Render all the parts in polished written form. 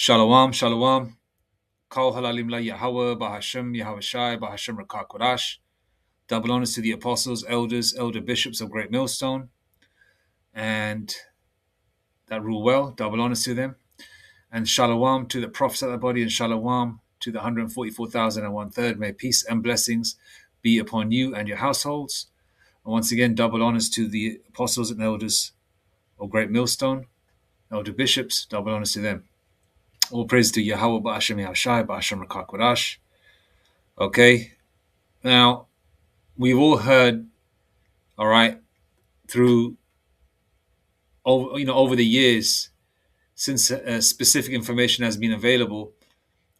Shalom, shalom. Kol halalim la Yahweh, Bahashem, Yahweh Shai, Bahashem Rakah Kodash. Double honors to the apostles, elders, elder bishops of Great Millstone, and that rule well. Double honors to them. And shalom to the prophets of the body, and shalom to the 144,001 May peace and blessings be upon you and your households. And once again, double honors to the apostles and elders of Great Millstone, elder bishops, double honors to them. All praise to Yahweh, Ba'ashem Yahshai, Ba'ashem Rakah Kodash. Okay, now we've all heard, all right, through over the years, since specific information has been available,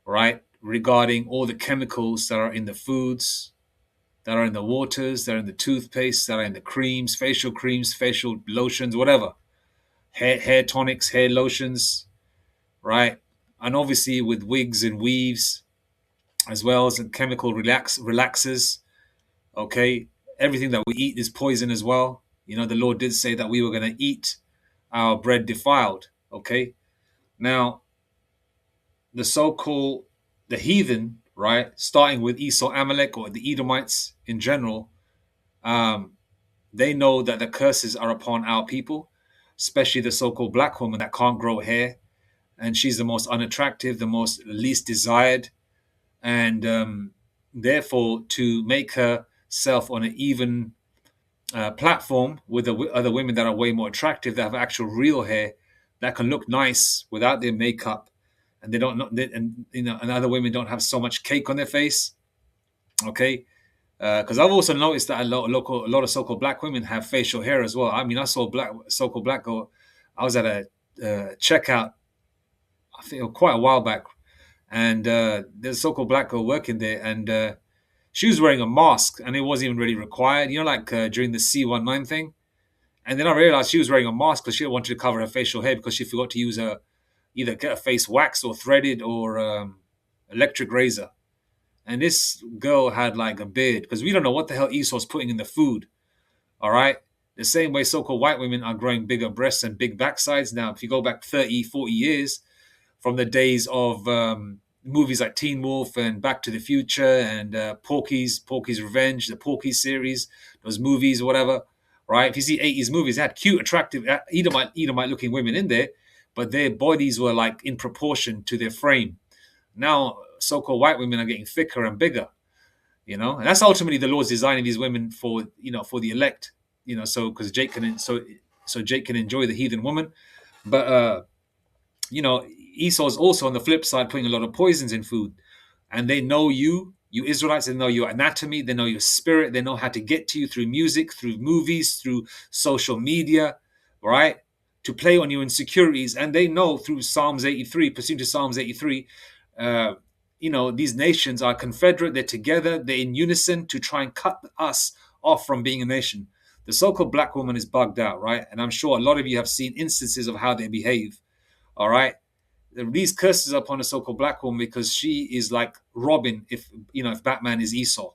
right, regarding all the chemicals that are in the foods, that are in the waters, that are in the toothpaste, that are in the creams, facial lotions, whatever, hair tonics, hair lotions, right, and obviously with wigs and weaves, as well as chemical relaxers. Okay, everything that we eat is poison as well. You know, the Lord did say that we were going to eat our bread defiled. Okay, now the so-called the heathen, right, starting with Esau, Amalek, or the Edomites in general, they know that the curses are upon our people, especially the so-called black woman that can't grow hair, and she's the most unattractive, the most least desired, and therefore to make herself on an even platform with the other women that are way more attractive, that have actual real hair, that can look nice without their makeup, and they don't know, and other women don't have so much cake on their face. Okay, because I've also noticed that a lot of so-called black women have facial hair as well. I mean, I saw so-called black girl. I was at a checkout, I think quite a while back, and there's a so-called black girl working there, and she was wearing a mask, and it wasn't even really required. You know, like during the C19 thing. And then I realized she was wearing a mask because she wanted to cover her facial hair because she forgot to use either get her face waxed or threaded or electric razor. And this girl had like a beard because we don't know what the hell Esau's putting in the food. All right. The same way so-called white women are growing bigger breasts and big backsides. Now, if you go back 30, 40 years from the days of movies like Teen Wolf and Back to the Future and Porky's Revenge, the Porky series, those movies, whatever, right? If you see 80s movies, they had cute, attractive, Edomite-looking women in there, but their bodies were like in proportion to their frame. Now, so-called white women are getting thicker and bigger, you know, and that's ultimately the Lord's designing these women for, for the elect, so because Jake can enjoy the heathen woman, but Esau's also on the flip side putting a lot of poisons in food, and they know you Israelites. They know your anatomy, they know your spirit, they know how to get to you through music, through movies, through social media, right, to play on your insecurities. And they know through Psalms 83, pursuant to Psalms 83, these nations are confederate, they're together, they're in unison to try and cut us off from being a nation. The so-called black woman is bugged out, right? And I'm sure a lot of you have seen instances of how they behave. All right, these curses upon a so-called black woman because she is like Robin if Batman is Esau.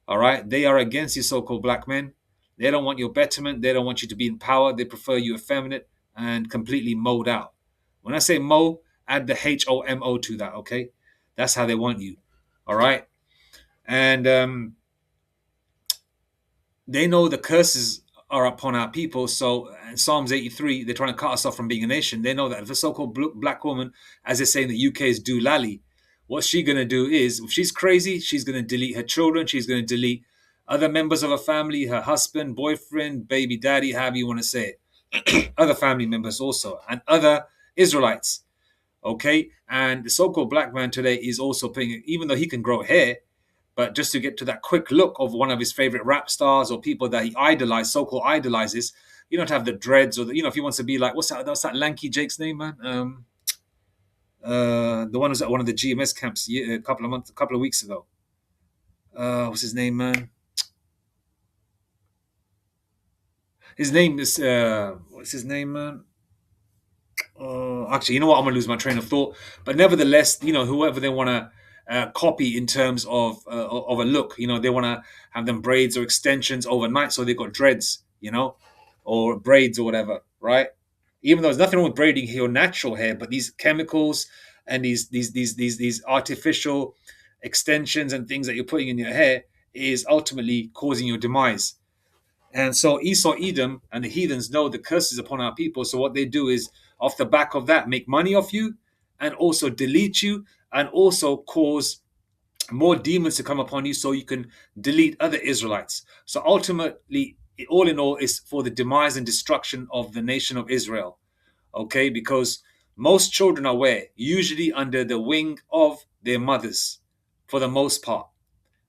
All right, they are against you so-called black men. They don't want your betterment. They don't want you to be in power. They prefer you effeminate and completely mowed out. When I say mow, add the HOMO to that. Okay, that's how they want you. All right, and they know the curses are upon our people. So in Psalms 83, they're trying to cut us off from being a nation. They know that if a so-called black woman, as they say in the UK, is doolally, what she's going to do is, if she's crazy, she's going to delete her children. She's going to delete other members of her family, her husband, boyfriend, baby daddy, however you want to say it. Other family members also, and other Israelites. Okay? And the so-called black man today is also putting, even though he can grow hair, but just to get to that quick look of one of his favorite rap stars or people that he idolizes, so-called idolizes, you don't have the dreads or if he wants to be like, what's that lanky Jake's name, man? The one who's at one of the GMS camps a couple of weeks ago. What's his name, man? His name is what's his name, man? Actually, you know what? I'm gonna lose my train of thought. But nevertheless, whoever they want to copy in terms of a look, they want to have them braids or extensions overnight, so they've got dreads, or braids or whatever, right? Even though there's nothing wrong with braiding your natural hair, but these chemicals and these artificial extensions and things that you're putting in your hair is ultimately causing your demise. And so Esau, Edom, and the heathens know the curses upon our people. So what they do is, off the back of that, make money off you, and also delete you, and also cause more demons to come upon you so you can delete other Israelites. So ultimately, all in all, is for the demise and destruction of the nation of Israel. Okay, because most children are where? Usually under the wing of their mothers, for the most part.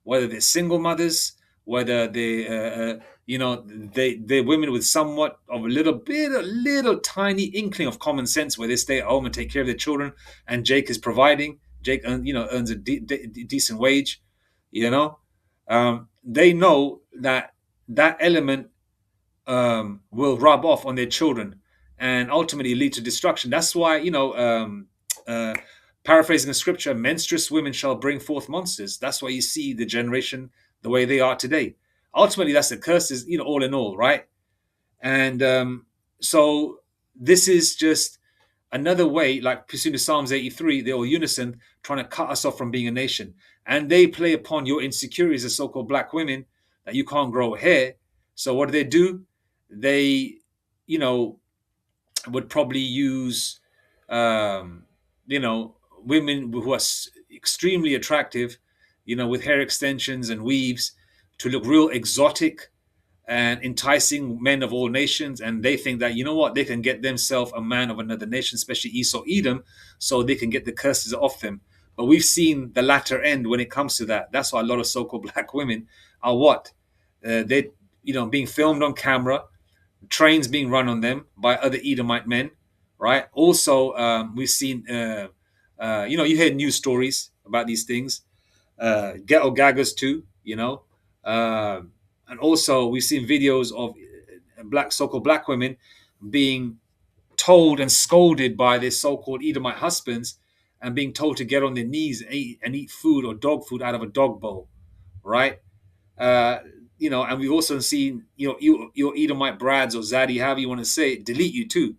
Whether they're single mothers, whether they're women with somewhat of a little tiny inkling of common sense, where they stay at home and take care of their children, and Jake is providing. Jake, earns a decent wage. They know that element will rub off on their children and ultimately lead to destruction. That's why, paraphrasing the scripture, menstruous women shall bring forth monsters. That's why you see the generation the way they are today. Ultimately, that's the curses, all in all, right? And so this is just another way, like pursuing Psalms 83, they're all unison, trying to cut us off from being a nation. And they play upon your insecurities as so-called black women, that you can't grow hair. So what do? They, would probably use, women who are extremely attractive, with hair extensions and weaves, to look real exotic and enticing men of all nations. And they think that, they can get themselves a man of another nation, especially Esau, Edom, so they can get the curses off them. But we've seen the latter end when it comes to that. That's why a lot of so-called black women are what? They're, being filmed on camera, trains being run on them by other Edomite men, right? Also, we've seen, you hear news stories about these things, ghetto gaggers too, and also we've seen videos of so-called black women being told and scolded by their so-called Edomite husbands, and being told to get on their knees and eat food or dog food out of a dog bowl, right? And we've also seen, your Edomite brads or Zaddy, however you want to say it, delete you too.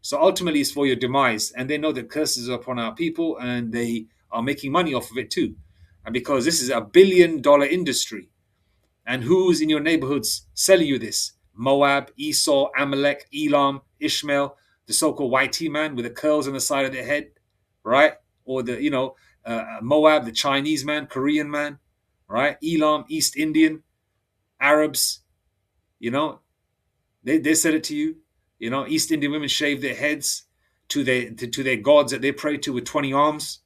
So ultimately, it's for your demise. And they know that curses are upon our people, and they are making money off of it too. And because this is $1 billion industry, and who's in your neighborhoods selling you this? Moab, Esau, Amalek, Elam, Ishmael, the so-called YT man with the curls on the side of their head, right? Or the, Moab, the Chinese man, Korean man, right? Elam, East Indian, Arabs, they said it to you. East Indian women shave their heads to their gods that they pray to with 20 arms,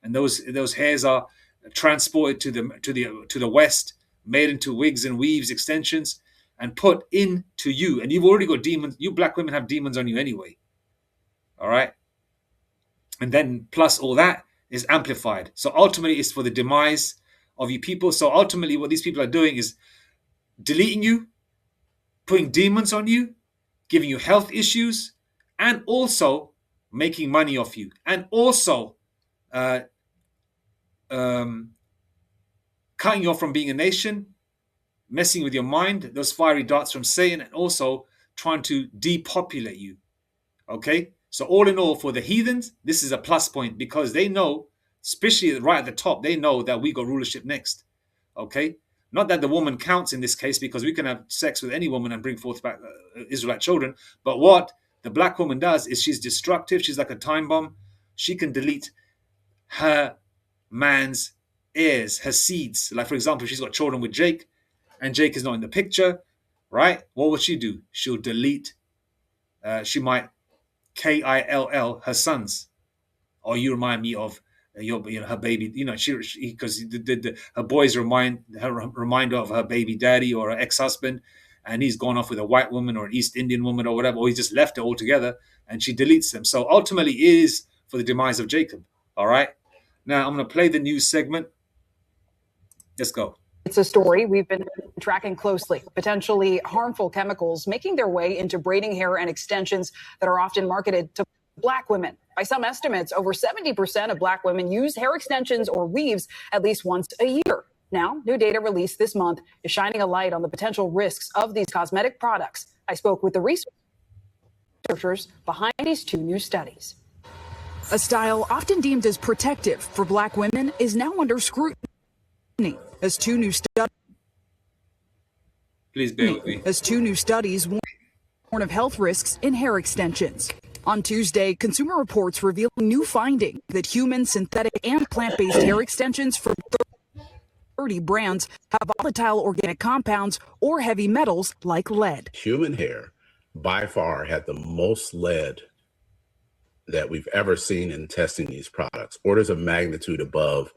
and those hairs are transported to the west, made into wigs and weaves, extensions, and put into you. And you've already got demons. You black women have demons on you anyway. All right. And then plus all that is amplified. So ultimately, it's for the demise of you people. So ultimately, what these people are doing is deleting you, putting demons on you, giving you health issues, and also making money off you, and also cutting you off from being a nation, messing with your mind, those fiery darts from Satan, and also trying to depopulate you. Okay? So all in all, for the heathens, this is a plus point, because they know, especially right at the top, they know that we got rulership next. Okay? Not that the woman counts in this case, because we can have sex with any woman and bring forth back Israelite children. But what the black woman does is she's destructive. She's like a time bomb. She can delete her man's heirs, her seeds. Like, for example, if she's got children with Jake and Jake is not in the picture, right? What will she do? She'll delete, she might KILL her sons. Or you remind me of her baby, she because her boys remind her reminder of her baby daddy or her ex-husband, and he's gone off with a white woman or an East Indian woman or whatever, or he's just left it altogether, and she deletes them. So ultimately, it is for the demise of Jacob. All right. Now I'm going to play the news segment. Let's go. It's a story we've been tracking closely. Potentially harmful chemicals making their way into braiding hair and extensions that are often marketed to black women. By some estimates, over 70% of black women use hair extensions or weaves at least once a year. Now, new data released this month is shining a light on the potential risks of these cosmetic products. I spoke with the researchers behind these two new studies. A style often deemed as protective for black women is now under scrutiny as two new Please bear with me. studies warn of health risks in hair extensions. On Tuesday, Consumer Reports revealed new finding that human, synthetic, and plant-based hair extensions from 30 brands have volatile organic compounds or heavy metals like lead. Human hair by far had the most lead that we've ever seen in testing these products, orders of magnitude above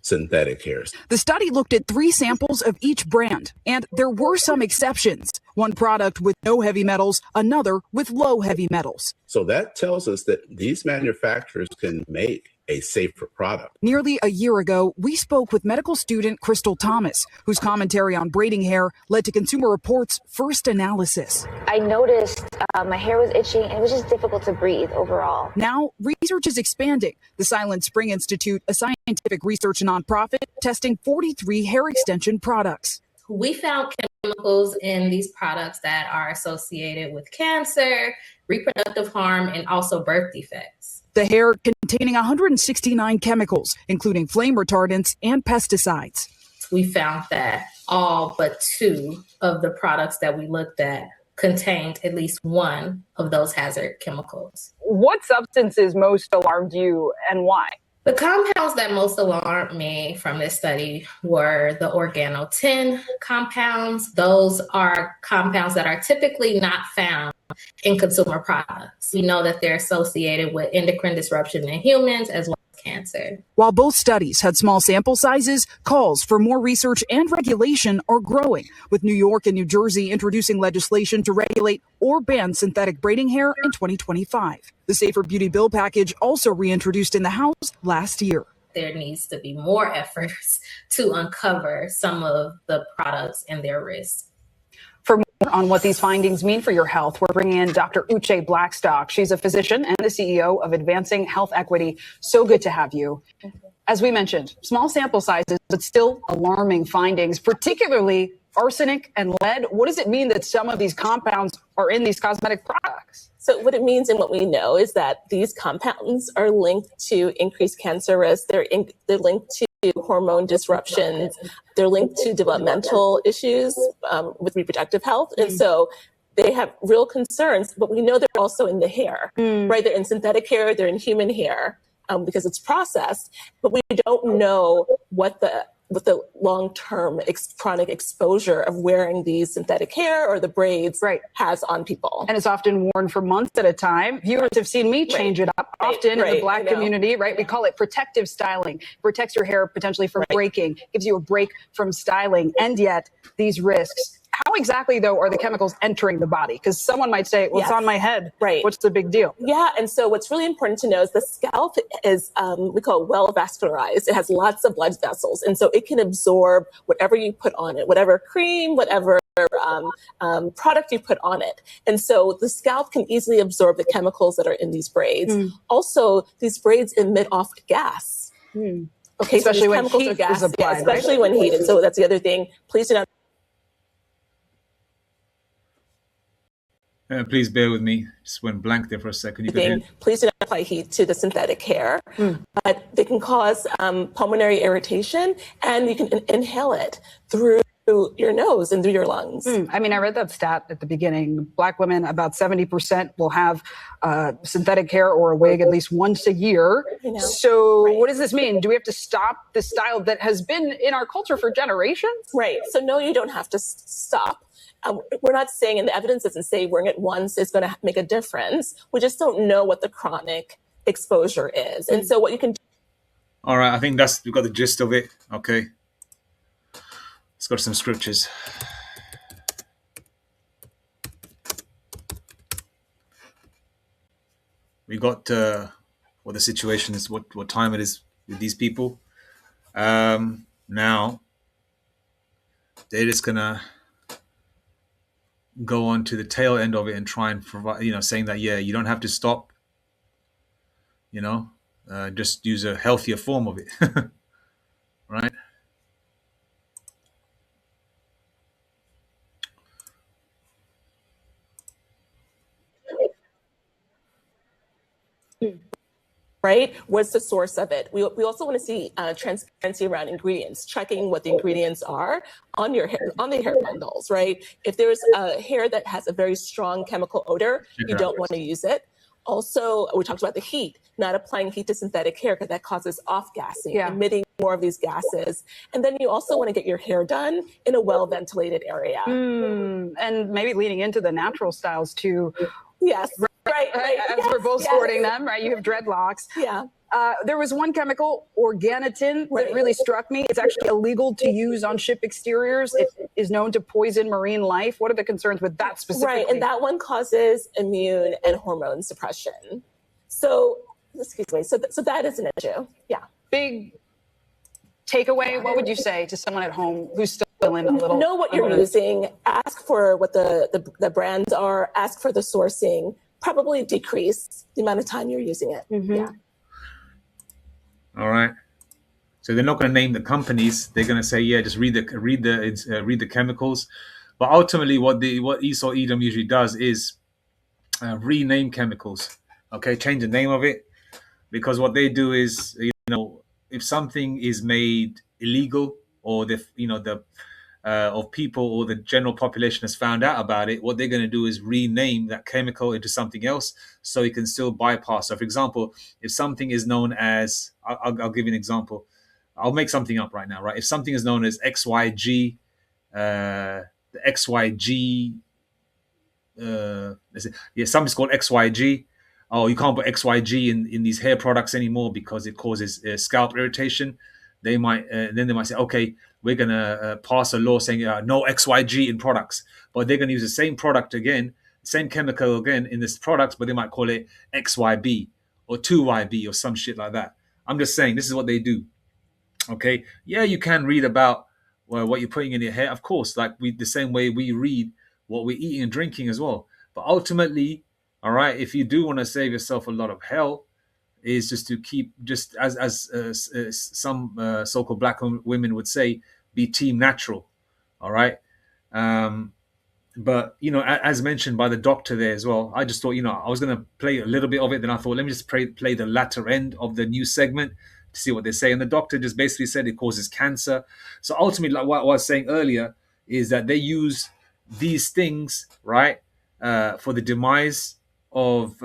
synthetic hairs. The study looked at 3 samples of each brand, and there were some exceptions. One product with no heavy metals, another with low heavy metals. So that tells us that these manufacturers can make a safer product. Nearly a year ago, we spoke with medical student Crystal Thomas, whose commentary on braiding hair led to Consumer Reports' first analysis. I noticed my hair was itching and it was just difficult to breathe overall. Now, research is expanding. The Silent Spring Institute, a scientific research nonprofit, testing 43 hair extension products. We found chemicals in these products that are associated with cancer, reproductive harm, and also birth defects. The hair containing 169 chemicals, including flame retardants and pesticides. We found that all but 2 of the products that we looked at contained at least one of those hazard chemicals. What substances most alarmed you and why? The compounds that most alarmed me from this study were the organo-10 compounds. Those are compounds that are typically not found in consumer products. We know that they're associated with endocrine disruption in humans as well as cancer. While both studies had small sample sizes, calls for more research and regulation are growing, with New York and New Jersey introducing legislation to regulate or ban synthetic braiding hair in 2025. The Safer Beauty Bill package also reintroduced in the House last year. There needs to be more efforts to uncover some of the products and their risks. For more on what these findings mean for your health, we're bringing in Dr. Uche Blackstock. She's a physician and the CEO of Advancing Health Equity. So good to have you. As we mentioned, small sample sizes, but still alarming findings, particularly arsenic and lead. What does it mean that some of these compounds are in these cosmetic products? So what it means and what we know is that these compounds are linked to increased cancer risk. They're linked to hormone disruptions. They're linked to developmental issues with reproductive health. And so they have real concerns, but we know they're also in the hair, right? They're in synthetic hair, they're in human hair because it's processed, but we don't know what the long-term chronic exposure of wearing these synthetic hair or the braids has on people. And it's often worn for months at a time. Viewers have seen me change it up often in the Black community, right? We call it protective styling. Protects your hair potentially from breaking, gives you a break from styling. And yet these risks, how exactly, though, are the chemicals entering the body? Because someone might say, well, it's on my head. Right. What's the big deal? Yeah. And so what's really important to know is the scalp is, we call it well vascularized. It has lots of blood vessels. And so it can absorb whatever you put on it, whatever cream, whatever product you put on it. And so the scalp can easily absorb the chemicals that are in these braids. Also, these braids emit off gas. Okay. Especially so when chemicals heat are gas, is applied, especially when heated. So that's the other thing. Please do not. Please bear with me. Just went blank there for a second. Please do not apply heat to the synthetic hair, but they can cause pulmonary irritation, and you can inhale it through your nose and through your lungs. I mean, I read that stat at the beginning. Black women, about 70% will have synthetic hair or a wig at least once a year. So what does this mean? Do we have to stop this style that has been in our culture for generations? Right. So no, you don't have to stop. We're not saying, and the evidence doesn't say wearing it once is going to make a difference. We just don't know what the chronic exposure is. And so what you can do. All right, I think we've got the gist of it. Okay. Let's go to some scriptures. We got what the situation is, what time it is with these people. Now, they're just going to go on to the tail end of it and try and provide, saying that, you don't have to stop, just use a healthier form of it, right? right? What's the source of it? We also want to see transparency around ingredients, checking what the ingredients are on your hair, on the hair bundles, right? If there's a hair that has a very strong chemical odor, you don't want to use it. Also, we talked about the heat, not applying heat to synthetic hair because that causes off-gassing, emitting more of these gases. And then you also want to get your hair done in a well-ventilated area. And maybe leading into the natural styles too. Yes. Right. As we're both sporting them, right? You have dreadlocks. Yeah. There was one chemical, organotin, that really struck me. It's actually illegal to use on ship exteriors. It is known to poison marine life. What are the concerns with that specifically? Right, and that one causes immune and hormone suppression. So, excuse me, so that is an issue. Yeah. Big takeaway, what would you say to someone at home who's still in a little... Know what you're using. Ask for what the brands are. Ask for the sourcing. Probably decrease the amount of time you're using it. Yeah. All right. So they're not going to name the companies. They're going to say, yeah, just read the chemicals. But ultimately, what Esau Edom usually does is rename chemicals. Okay, change the name of it, because what they do is, if something is made illegal, or of people or the general population has found out about it, what they're going to do is rename that chemical into something else so it can still bypass. So, for example, if something is known as, I'll give you an example. I'll make something up right now, right? If something is known as XYG, the XYG, something's called XYG. Oh, you can't put XYG in these hair products anymore because it causes scalp irritation. They might say, okay, we're going to pass a law saying no XYG in products. But they're going to use the same product again, same chemical again in this product, but they might call it XYB or 2YB or some shit like that. I'm just saying, this is what they do. Okay. Yeah, you can read about what you're putting in your hair. Of course, like the same way we read what we're eating and drinking as well. But ultimately, all right, if you do want to save yourself a lot of hell, is just to keep, just as some so-called black women would say, be team natural. All right. But, as mentioned by the doctor there as well, I just thought, I was going to play a little bit of it. Then I thought, let me just play the latter end of the news segment to see what they say. And the doctor just basically said it causes cancer. So ultimately, like what I was saying earlier, is that they use these things, right, for the demise of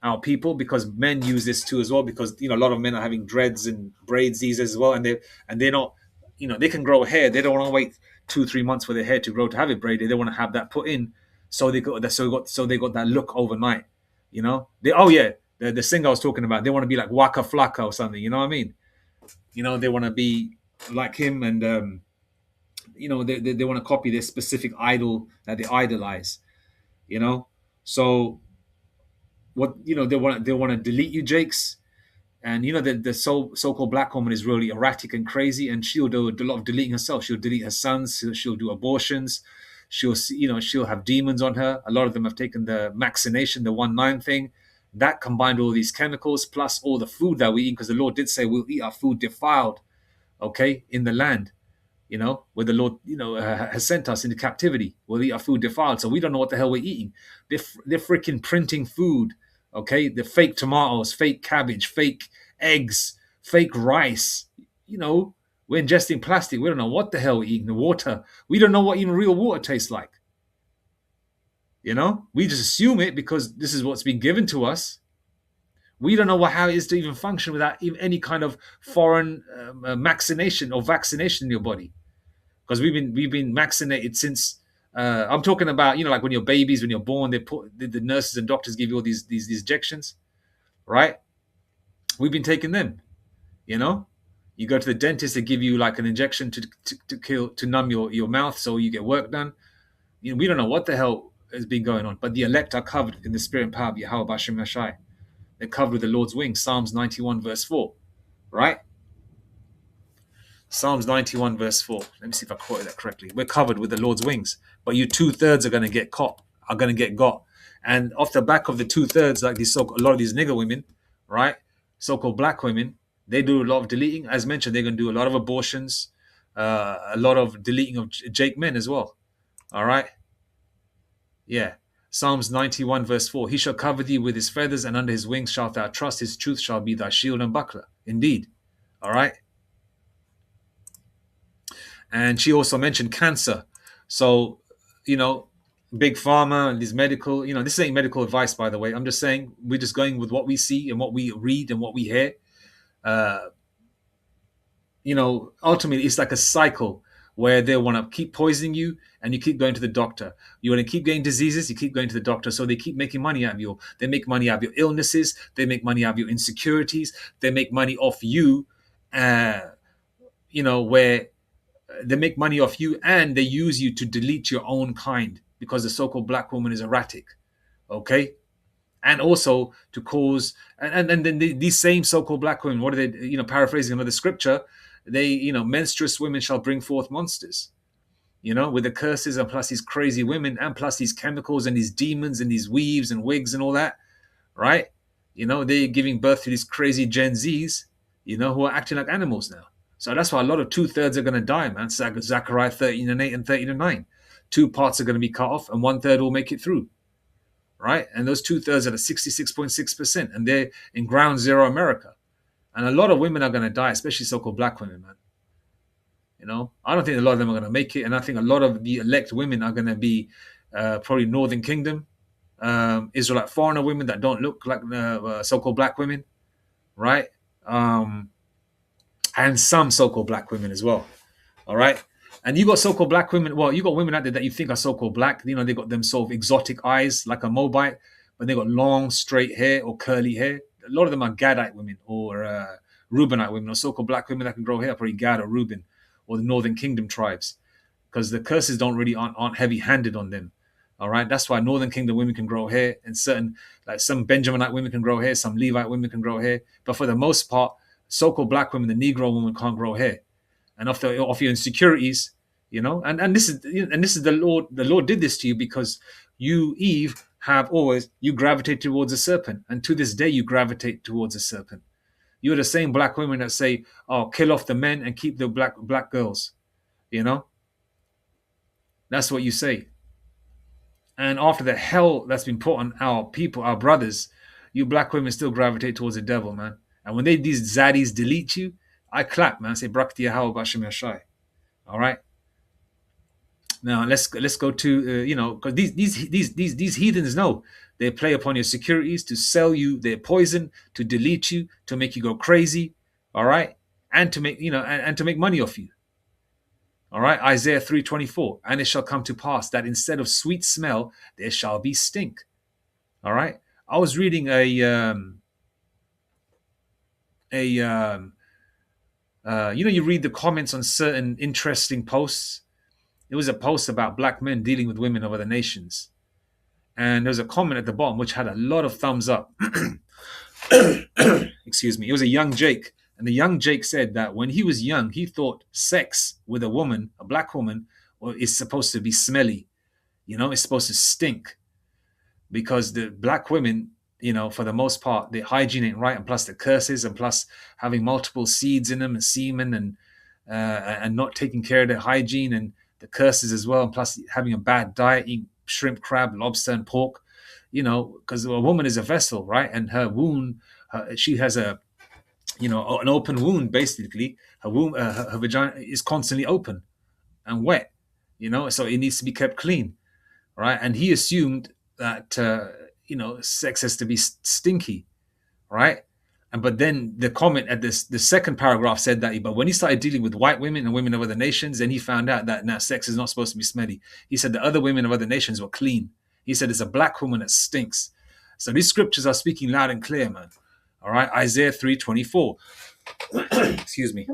our people, because men use this too as well, because a lot of men are having dreads and braids these as well, and they're not, they can grow hair. They don't want to wait 2-3 months for their hair to grow to have it braided. They want to have that put in, so they got that look overnight. The singer I was talking about, they want to be like Waka Flocka or something. You know what I mean? They want to be like him, and they want to copy their specific idol that they idolize. So what they want to delete you, Jakes, and the so-called black woman is really erratic and crazy, and she'll do a lot of deleting herself. She'll delete her sons. She'll do abortions. She'll have demons on her. A lot of them have taken the vaccination, the 1-9 thing. That combined all these chemicals plus all the food that we eat, because the Lord did say we'll eat our food defiled, okay, in the land, where the Lord, has sent us into captivity. We'll eat our food defiled. So we don't know what the hell we're eating. They're freaking printing food, okay? The fake tomatoes, fake cabbage, fake eggs, fake rice. We're ingesting plastic. We don't know what the hell we're eating. The water. We don't know what even real water tastes like. We just assume it because this is what's been given to us. We don't know how it is to even function without even any kind of foreign vaccination in your body, because we've been vaccinated since. I'm talking about like when you're babies, when you're born, they put the nurses and doctors give you all these injections, right? We've been taking them. You go to the dentist, they give you like an injection to numb your mouth so you get work done. We don't know what the hell has been going on, but the elect are covered in the spirit and power of Yahweh B'Shem Yashai. They're covered with the Lord's wings. Psalms 91 verse 4, right? Psalms 91 verse 4. Let me see if I quoted that correctly. We're covered with the Lord's wings, but you 2/3 are going to get got. And off the back of the 2/3, like a lot of these nigger women, right? So-called black women, they do a lot of deleting. As mentioned, they're going to do a lot of abortions, a lot of deleting of Jake men as well. All right. Yeah. Psalms 91 verse 4. He shall cover thee with his feathers, and under his wings shalt thou trust. His truth shall be thy shield and buckler. Indeed. All right. And she also mentioned cancer. So, big pharma and these medical, this ain't medical advice, by the way. I'm just saying we're just going with what we see and what we read and what we hear. Ultimately it's like a cycle where they want to keep poisoning you and you keep going to the doctor. You want to keep getting diseases, you keep going to the doctor. So they keep making money out of you. They make money out of your illnesses. They make money out of your insecurities. They make money off you, where they make money off you, and they use you to delete your own kind because the so-called black woman is erratic. Okay? And also to cause, and then these same so-called black women, what are they, paraphrasing another scripture, they, menstruous women shall bring forth monsters, with the curses and plus these crazy women and plus these chemicals and these demons and these weaves and wigs and all that, right? They're giving birth to these crazy Gen Zs, who are acting like animals now. So that's why a lot of 2/3 are going to die, man. Zechariah 13:8 and 13:9. 2 parts are going to be cut off and 1/3 will make it through. Right? And those 2/3 are at 66.6%. And they're in ground zero America. And a lot of women are going to die, especially so-called black women, man. I don't think a lot of them are going to make it. And I think a lot of the elect women are going to be probably Northern Kingdom, Israelite foreigner women that don't look like so-called black women. Right? And some so-called black women as well. All right? And you got so-called black women. Well, you got women out there that you think are so-called black. They got them sort of exotic eyes like a Moabite, but they got long, straight hair or curly hair. A lot of them are Gadite women or Reubenite women or so-called black women that can grow hair, probably Gad or Reuben or the Northern Kingdom tribes, because the curses aren't heavy-handed on them. All right, that's why Northern Kingdom women can grow hair, and certain, like some Benjaminite women can grow hair, some Levite women can grow hair, but for the most part, so-called black women, the Negro woman can't grow hair. And off your insecurities, and this is the Lord. The Lord did this to you because you, Eve, you gravitate towards a serpent, and to this day you gravitate towards a serpent. You're the same black women that say, "Oh, kill off the men and keep the black girls." That's what you say. And after the hell that's been put on our people, our brothers, you black women still gravitate towards the devil, man. And when these zaddies delete you, I clap, man. I say, Brakti Yahweh Bashem Yashai. All right. Now let's go to because these heathens know they play upon your securities to sell you their poison, to delete you, to make you go crazy. All right, and to make and to make money off you. All right, Isaiah 3:24, and it shall come to pass that instead of sweet smell there shall be stink. All right, I was reading you read the comments on certain interesting posts. It was a post about black men dealing with women of other nations. And there was a comment at the bottom which had a lot of thumbs up. Excuse me. It was a young Jake. And the young Jake said that when he was young, he thought sex with a woman, a black woman, is supposed to be smelly. It's supposed to stink. Because the black women, for the most part, the hygiene ain't right. And plus the curses and plus having multiple seeds in them and semen and not taking care of their hygiene and the curses as well, and plus having a bad diet, eating shrimp, crab, lobster, and pork, because a woman is a vessel, right? And her wound, she has an open wound, basically. Her womb, her vagina is constantly open and wet, so it needs to be kept clean, right? And he assumed that, sex has to be stinky, right? But then the comment at the second paragraph said that, but when he started dealing with white women and women of other nations, then he found out that now sex is not supposed to be smelly. He said the other women of other nations were clean. He said it's a black woman that stinks. So these scriptures are speaking loud and clear, man. All right, Isaiah 3:24. Excuse me.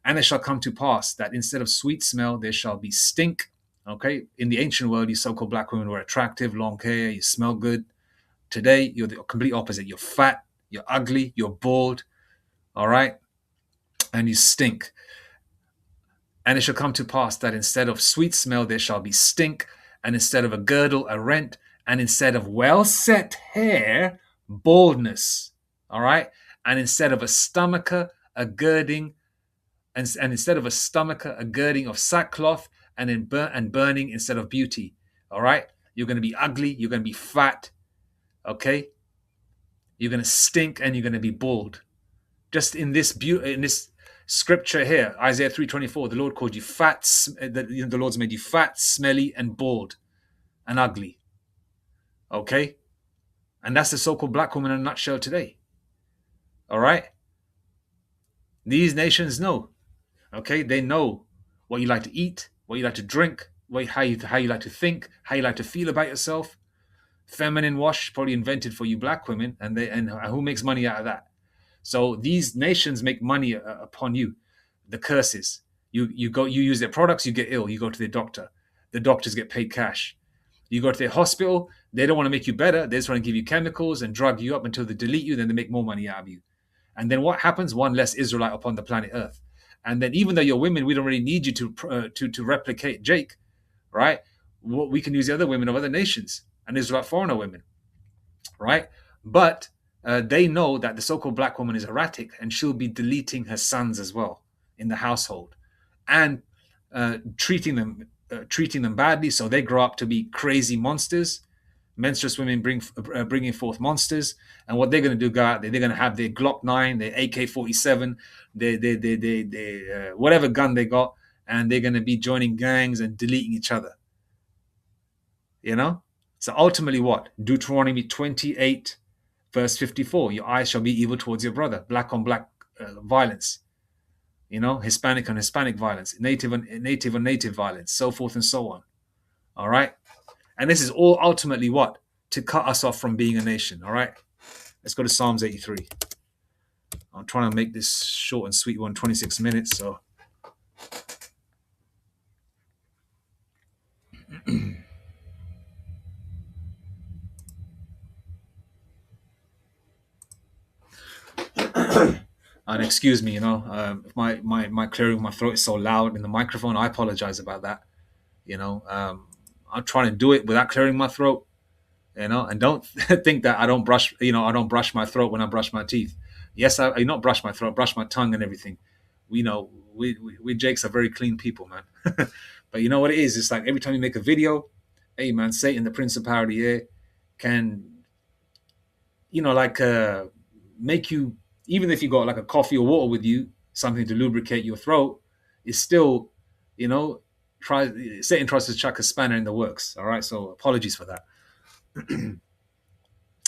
And it shall come to pass that instead of sweet smell, there shall be stink. Okay, in the ancient world, these so-called black women were attractive, long hair, you smell good. Today, you're the complete opposite. You're fat. You're ugly, you're bald, all right? And you stink. And it shall come to pass that instead of sweet smell, there shall be stink, and instead of a girdle, a rent, and instead of well-set hair, baldness, all right? And instead of a stomacher, a girding, and instead of a stomacher, a girding of sackcloth, and burning instead of beauty, all right? You're going to be ugly. You're going to be fat. Okay? You're going to stink and you're going to be bald. Just in this scripture here, Isaiah 3:24, the Lord called you fat. The Lord's made you fat, smelly, and bald, and ugly. Okay? And that's the so-called black woman in a nutshell today. All right? These nations know. Okay? They know what you like to eat, what you like to drink, how you like to think, how you like to feel about yourself. Feminine wash probably invented for you black women, and who makes money out of that? So these nations make money upon you. The curses. You use their products, you get ill. You go to their doctor. The doctors get paid cash. You go to their hospital. They don't want to make you better. They just want to give you chemicals and drug you up until they delete you. Then they make more money out of you. And then what happens? One less Israelite upon the planet Earth. And then even though you're women, we don't really need you to replicate Jake, right? We can use the other women of other nations and Israelite foreigner women, right? But they know that the so-called black woman is erratic, and she'll be deleting her sons as well in the household, and treating them badly, so they grow up to be crazy monsters. Menstruous women bringing forth monsters, and what they're going to do, go out there, they're going to have their Glock 9, their AK-47, their whatever gun they got, and they're going to be joining gangs and deleting each other. You know? So ultimately what? Deuteronomy 28 verse 54, your eyes shall be evil towards your brother. Black on black violence. You know, Hispanic on Hispanic violence, native on native violence, so forth and so on. All right? And this is all ultimately what? To cut us off from being a nation. All right? Let's go to Psalms 83. I'm trying to make this short and sweet one, 26 minutes. So and excuse me, you know, if my clearing my throat is so loud in the microphone, I apologize about that. You know, I'm trying to do it without clearing my throat. You know, and don't think that I don't brush my throat when I brush my teeth. Yes, I not brush my throat, brush my tongue and everything. We know we Jakes are very clean people, man. But you know what it is? It's like every time you make a video, hey man, Satan, the prince of power of the air, can, you know, like make you, even if you got like a coffee or water with you, something to lubricate your throat, is still, you know, Satan tries to chuck a spanner in the works. All right, so apologies for that.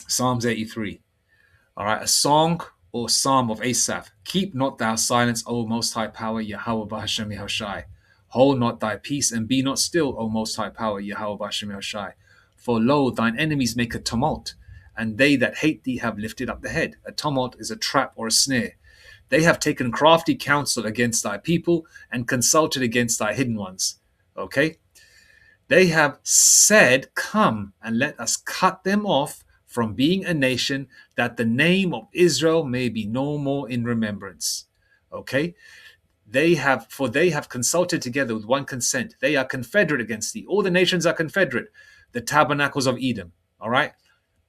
Psalms 83. All right, a song or Psalm of Asaph. Keep not thou silence, O Most High Power, Yahweh B'Hashem Yahushai. Hold not thy peace, and be not still, O Most High Power, Yahweh B'Hashem Yahushai. For lo, thine enemies make a tumult, and they that hate thee have lifted up the head. A tumult is a trap or a snare. They have taken crafty counsel against thy people, and consulted against thy hidden ones. Okay? They have said, come and let us cut them off from being a nation, that the name of Israel may be no more in remembrance. Okay? They have consulted together with one consent. They are confederate against thee. All the nations are confederate. The tabernacles of Edom. All right?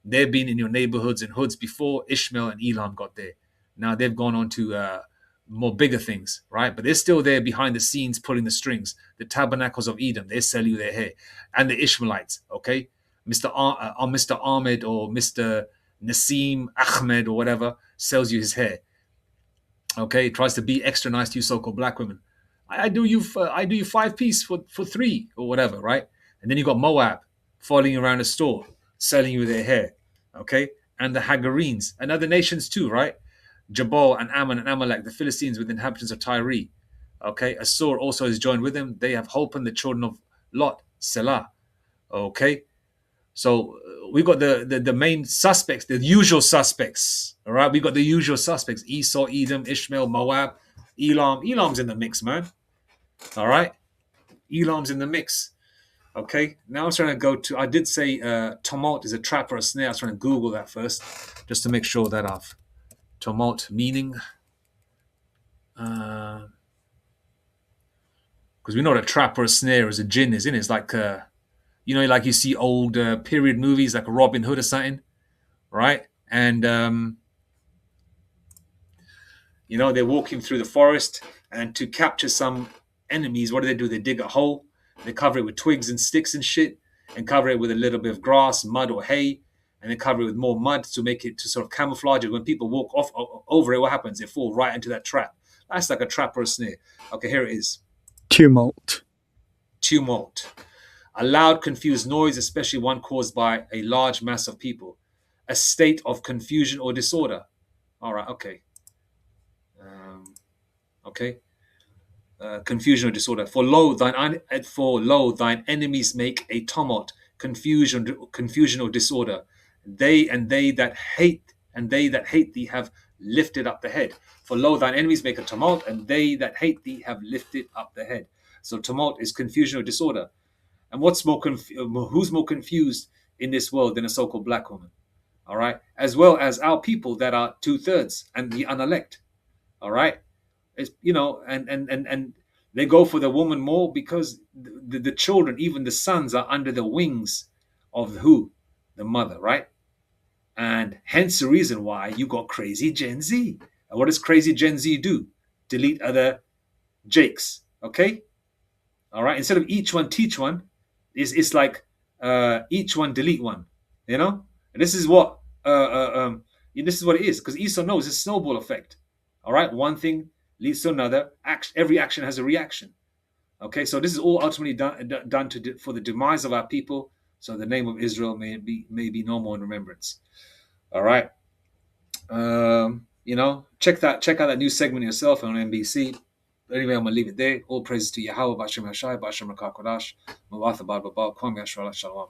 They've been in your neighborhoods and hoods before Ishmael and Elam got there. Now they've gone on to more bigger things, right? But they're still there behind the scenes pulling the strings. The tabernacles of Edom, they sell you their hair. And the Ishmaelites, okay? Mr. Ahmed or Mr. Nassim Ahmed or whatever sells you his hair. Okay, tries to be extra nice to you so-called black women. I do you 5-piece for 3 or whatever, right? And then you got Moab following around a store, selling you their hair, okay? And the Hagarenes and other nations too, right? Jabal and Ammon and Amalek, the Philistines with inhabitants of Tyre. Okay, Assur also is joined with them. They have holpen, the children of Lot, Selah. Okay, so we got the main suspects, the usual suspects. All right, we got the usual suspects: Esau, Edom, Ishmael, Moab, Elam. Elam's in the mix, man. All right, Elam's in the mix. Okay, now I was trying to go to. I did say tumult is a trap or a snare. I was trying to Google that first, just to make sure that I've tumult meaning. Because we know what a trap or a snare is, a jinn is, isn't it? It's like, you know, like you see old period movies like Robin Hood or something, right? And, you know, they're walking through the forest, and to capture some enemies, what do? They dig a hole, they cover it with twigs and sticks and shit, and cover it with a little bit of grass, mud, or hay, and then cover it with more mud to make it to sort of camouflage it. When people walk over it, what happens? They fall right into that trap. That's like a trap or a snare. Okay, here it is. Tumult. Tumult. A loud, confused noise, especially one caused by a large mass of people. A state of confusion or disorder. All right, okay. Okay. Confusion or disorder. For lo, thine enemies make a tumult, confusion or disorder. They that hate thee have lifted up the head. For lo, thine enemies make a tumult, and they that hate thee have lifted up the head. So tumult is confusion or disorder. And who's more confused in this world than a so-called black woman? All right, as well as our people that are 2/3 and the unelect. All right, it's, and they go for the woman more because the children, even the sons, are under the wings of who? The mother, right? And hence the reason why you got crazy Gen Z. And what does crazy Gen Z do? Delete other Jakes, okay? All right, instead of each one teach one, it's like each one delete one, And this is what this is what it is, because Esau knows it's a snowball effect. All right, one thing leads to another. Every action has a reaction. Okay, so this is all ultimately done for the demise of our people, so the name of Israel may be no more in remembrance. All right, check out that new segment yourself on NBC. Anyway, I'm gonna leave it there. All praises to Yahweh, Bashem Hashai, Bashem Rakakodash, Mawatha Baba, Kwame Shalom.